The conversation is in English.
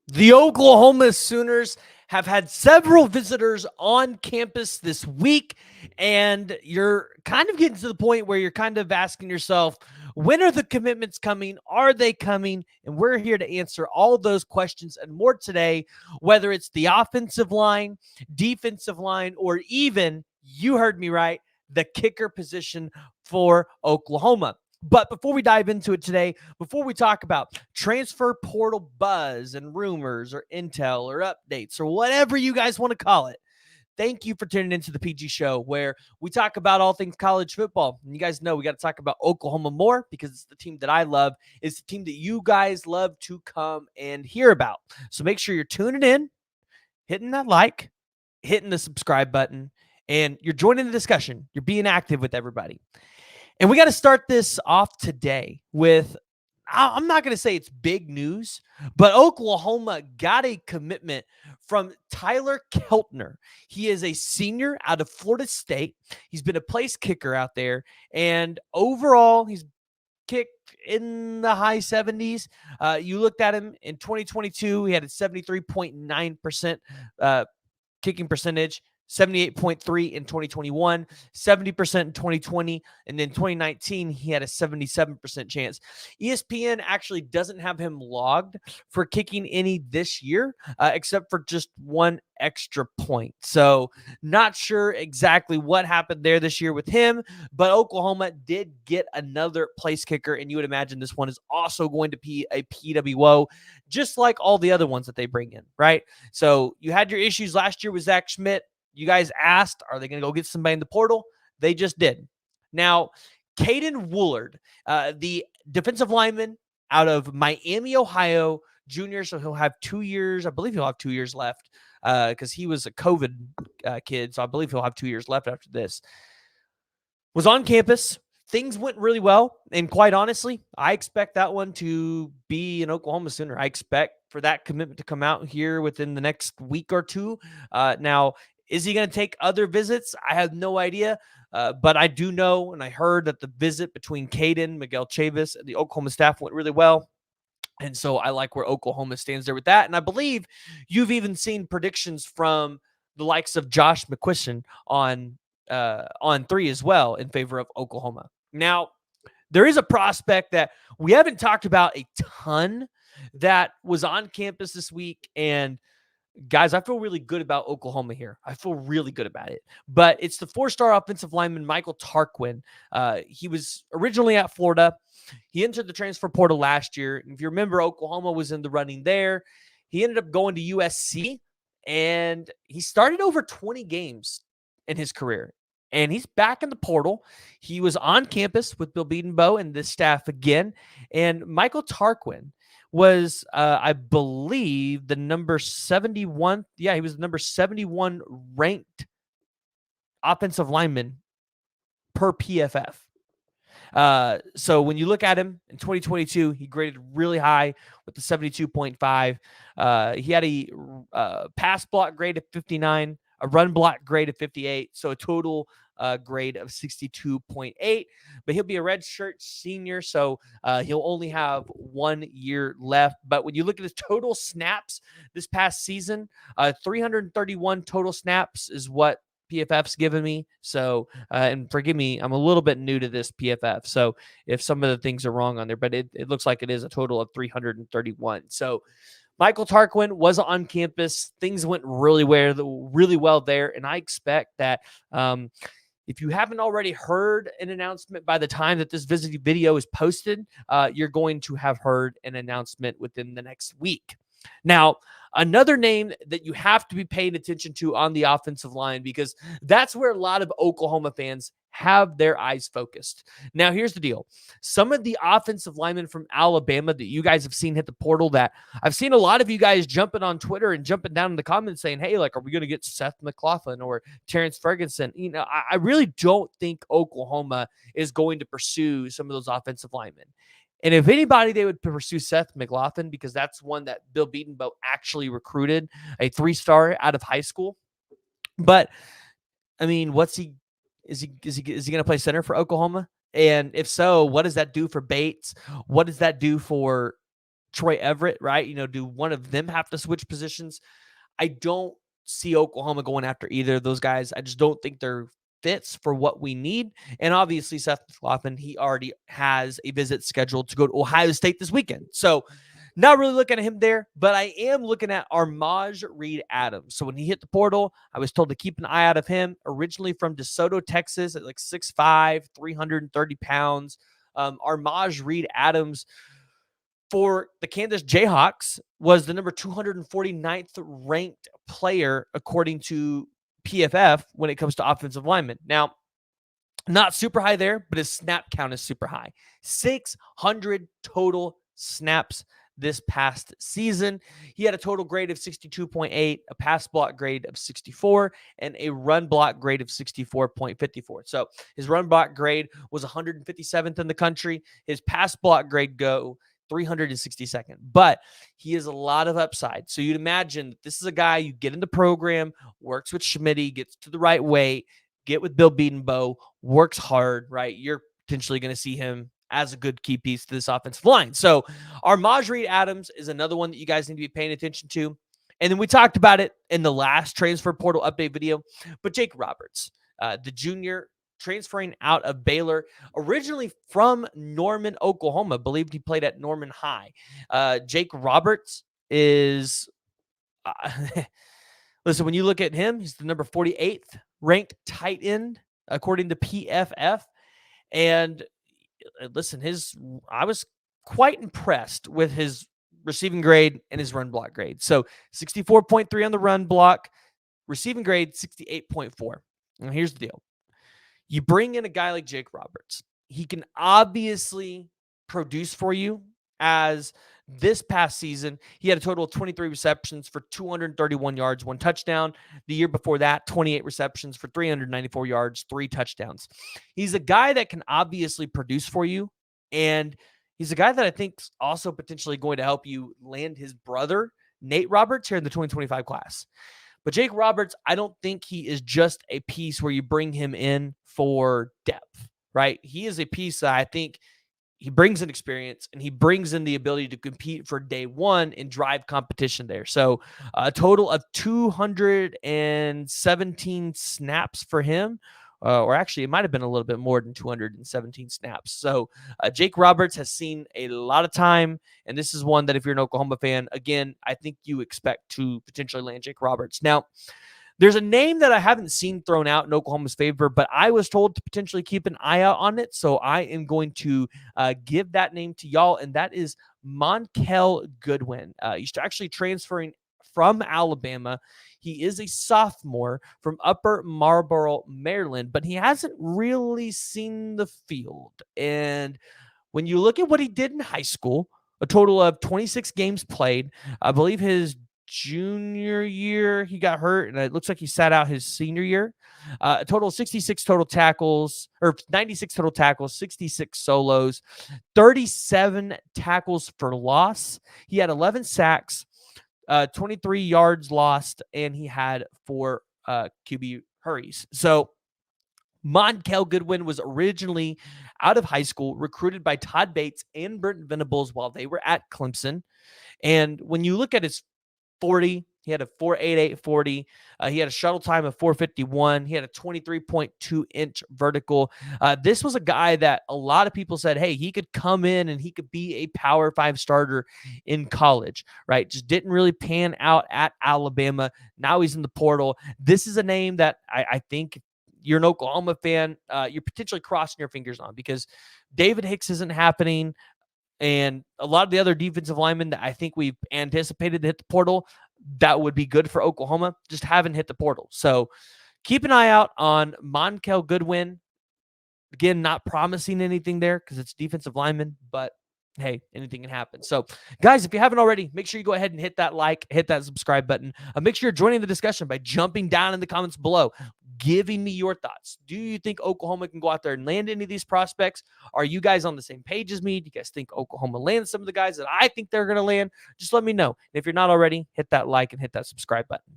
The Oklahoma Sooners have had several visitors on campus this week, and you're kind of getting to the point where you're kind of asking yourself, when are the commitments coming? Are they coming? And we're here to answer all those questions and more today, whether it's the offensive line, defensive line, or even, you heard me right, the kicker position for Oklahoma. But before we dive into it today, before we talk about transfer portal buzz and rumors or intel or updates or whatever you guys want to call it, thank you for tuning into the PG Show, where we talk about all things college football. And you guys know we got to talk about Oklahoma more because it's the team that I love. It's the team that you guys love to come and hear about. So make sure you're tuning in, hitting that like, hitting the subscribe button, and you're joining the discussion. You're being active with everybody. And we got to start this off today with, I'm not going to say it's big news, but Oklahoma got a commitment from Tyler Keltner. He is a senior out of Florida State. He's been a place kicker out there. And overall, he's kicked in the high 70s. You looked at him in 2022, he had a 73.9% kicking percentage. 78.3 in 2021, 70% in 2020, and then 2019 he had a 77% chance. ESPN actually doesn't have him logged for kicking any this year, except for just one extra point. So not sure exactly what happened there this year with him, but Oklahoma did get another place kicker, and you would imagine this one is also going to be a PWO, just like all the other ones that they bring in, right? So you had your issues last year with Zach Schmidt. You guys asked, are they going to go get somebody in the portal? They just did. Now, Caden Woolard, the defensive lineman out of Miami, Ohio, junior, so he'll have 2 years. I believe he'll have 2 years left because he was a COVID kid, so I believe he'll have 2 years left after this. Was on campus. Things went really well, and quite honestly, I expect that one to be an Oklahoma Sooner. I expect for that commitment to come out here within the next week or two. Now, is he going to take other visits? I have no idea. But I do know, and I heard that the visit between Caden, Miguel Chavis, and the Oklahoma staff went really well. And so I like where Oklahoma stands there with that. And I believe you've even seen predictions from the likes of Josh McQuistion on 3 as well in favor of Oklahoma. Now, there is a prospect that we haven't talked about a ton that was on campus this week, and guys, I feel really good about Oklahoma here. I feel really good about it. But it's the 4-star offensive lineman, Michael Tarquin. He was originally at Florida. He entered the transfer portal last year. If you remember, Oklahoma was in the running there. He ended up going to USC, and he started over 20 games in his career. And he's back in the portal. He was on campus with Bill Bedenbaugh and this staff again. And Michael Tarquin was, I believe, the number 71. Yeah, he was the number 71 ranked offensive lineman per PFF. So when you look at him in 2022, he graded really high with the 72.5. He had a pass block grade of 59, a run block grade of 58, so a total grade of 62.8. But he'll be a redshirt senior, so he'll only have 1 year left. But when you look at his total snaps this past season, 331 total snaps is what PFF's given me. So, and forgive me, I'm a little bit new to this PFF. So if some of the things are wrong on there, but it looks like it is a total of 331. So Michael Tarquin was on campus. Things went really well there. And I expect that if you haven't already heard an announcement by the time that this video is posted, you're going to have heard an announcement within the next week. Now, another name that you have to be paying attention to on the offensive line, because that's where a lot of Oklahoma fans have their eyes focused. Now, here's the deal. Some of the offensive linemen from Alabama that you guys have seen hit the portal, that I've seen a lot of you guys jumping on Twitter and jumping down in the comments saying, hey, like, are we going to get Seth McLaughlin or Terrence Ferguson? You know, I really don't think Oklahoma is going to pursue some of those offensive linemen. And if anybody, they would pursue Seth McLaughlin, because that's one that Bill Bedenbaugh actually recruited, a 3-star out of high school. But I mean, is he going to play center for Oklahoma? And if so, what does that do for Bates? What does that do for Troy Everett, right? Do one of them have to switch positions? I don't see Oklahoma going after either of those guys. I just don't think they're fits for what we need. And obviously, Seth McLaughlin, he already has a visit scheduled to go to Ohio State this weekend. So, not really looking at him there, but I am looking at Armaj Reed Adams. So when he hit the portal, I was told to keep an eye out of him. Originally from DeSoto, Texas, at like 6'5", 330 pounds. Armaj Reed Adams for the Kansas Jayhawks was the number 249th ranked player according to PFF when it comes to offensive linemen. Now, not super high there, but his snap count is super high. 600 total snaps this past season. He had a total grade of 62.8, a pass block grade of 64, and a run block grade of 64.54. So his run block grade was 157th in the country. His pass block grade go 362nd, but he has a lot of upside. So you'd imagine that this is a guy you get in the program, works with Schmitty, gets to the right weight, get with Bill Bedenbaugh, works hard, right? You're potentially going to see him as a good key piece to this offensive line. So Armaj Reed Adams is another one that you guys need to be paying attention to. And then we talked about it in the last transfer portal update video, but Jake Roberts, the junior transferring out of Baylor, originally from Norman, Oklahoma, believed he played at Norman High. Jake Roberts is, listen, when you look at him, he's the number 48th ranked tight end, according to PFF. And listen, I was quite impressed with his receiving grade and his run block grade. So 64.3 on the run block, receiving grade 68.4. Now here's the deal. You bring in a guy like Jake Roberts. He can obviously produce for you, as this past season, he had a total of 23 receptions for 231 yards, 1 touchdown. The year before that, 28 receptions for 394 yards, 3 touchdowns. He's a guy that can obviously produce for you, and he's a guy that I think is also potentially going to help you land his brother, Nate Roberts, here in the 2025 class. But Jake Roberts, I don't think he is just a piece where you bring him in for depth, right? He is a piece that I think he brings an experience, and he brings in the ability to compete for day one and drive competition there. So a total of 217 snaps for him. Or actually, it might have been a little bit more than 217 snaps. So Jake Roberts has seen a lot of time, and this is one that if you're an Oklahoma fan, again, I think you expect to potentially land Jake Roberts. Now, there's a name that I haven't seen thrown out in Oklahoma's favor, but I was told to potentially keep an eye out on it, so I am going to give that name to y'all, and that is Monkel Goodwin. He's actually transferring from Alabama. He is a sophomore from Upper Marlboro, Maryland, but he hasn't really seen the field. And when you look at what he did in high school, a total of 26 games played, I believe his junior year he got hurt, and it looks like he sat out his senior year. A total of 66 total tackles, or 96 total tackles, 66 solos, 37 tackles for loss. He had 11 sacks, 23 yards lost, and he had 4 QB hurries. So Monkel Goodwin was originally out of high school, recruited by Todd Bates and Brent Venables while they were at Clemson. And when you look at his 40, he had a 4.88 40. He had a shuttle time of 4.51. He had a 23.2-inch vertical. This was a guy that a lot of people said, hey, he could come in and he could be a Power 5 starter in college, right? Just didn't really pan out at Alabama. Now he's in the portal. This is a name that I think you're an Oklahoma fan, you're potentially crossing your fingers on, because David Hicks isn't happening. And a lot of the other defensive linemen that I think we've anticipated to hit the portal, that would be good for Oklahoma, just haven't hit the portal. So keep an eye out on Monkel Goodwin. Again, not promising anything there because it's defensive lineman, but hey, anything can happen. So, guys, if you haven't already, make sure you go ahead and hit that like, hit that subscribe button. Make sure you're joining the discussion by jumping down in the comments below, giving me your thoughts. Do you think Oklahoma can go out there and land any of these prospects? Are you guys on the same page as me? Do you guys think Oklahoma lands some of the guys that I think they're going to land? Just let me know. And if you're not already, hit that like and hit that subscribe button.